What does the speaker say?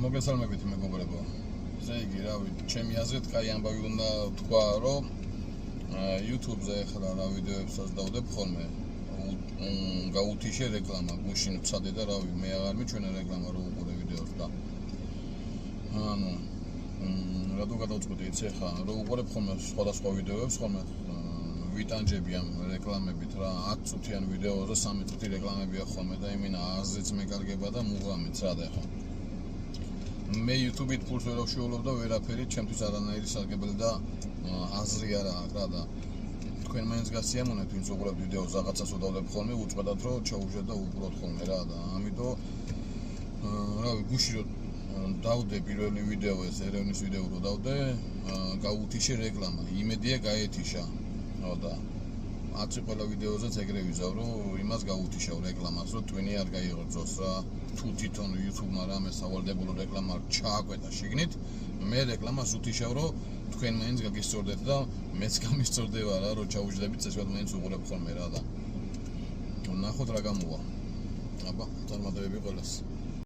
მოგესალმებით მეგობრებო. ესე იგი, რავი, ჩემი აზრით, კაი ამბავი უნდა თქვა, რომ YouTube-ზე ახლა რა ვიდეოებსაც დავდებ ხოლმე. გაუთიშე რეკლამა, გუშინ ვცადე და რავი, მე აღარ მიჩვენა რეკლამა რო უყურე ვიდეოს და ანუ რატო გადავწყვიტე იცი ახლა, რო უყურებ ხოლმე სხვადასხვა ვიდეოებს ხოლმე ვიტანჯები ამ რეკლამებით რა 10 წუთიან ვიდეოზე 3 წუთი რეკლამებია ხოლმე და იმინა აზრიც მეკარგება და მუღამით რა და ახლა მე YouTube-ით ფულს ვერ ვშუალობ და ვერაფერი ჩემთვის არანაირი სარგებელი და აზრი არა აქვს რა და თქვენ მაინც გასიამოვნებთ ვინც უყურებთ ვიდეოს რაღაცას უდავდებ ხოლმე უწყვეტად რომ ჩაუშვათ და უყუროთ ხოლმე რა და ამიტომ რავი გუში რომ დავდე პირველი ვიდეო ეს ერევნის ვიდეო რო დავდე გაუთიშე რეკლამა იმედია გაეთიშა რა და აცი ყველა ვიდეოზეც ეგრე ვიზავ რომ იმას გაუთიშავ რეკლამას რომ ტვინი არ გაიღწოს რა თუ თვითონ YouTube-მა რამე სავალდებულო რეკლამა ჩააკვეთა შიგნით მე რეკლამას უთიშავ რომ თქვენ მაინც გაგისწორდეთ და მეც გამისწორდება რა რომ ჩაუჯდებით წესვად მაინც უყურებ ხოლმე რა და ნახოთ რა გამოვა აბა წარმატებები ყველას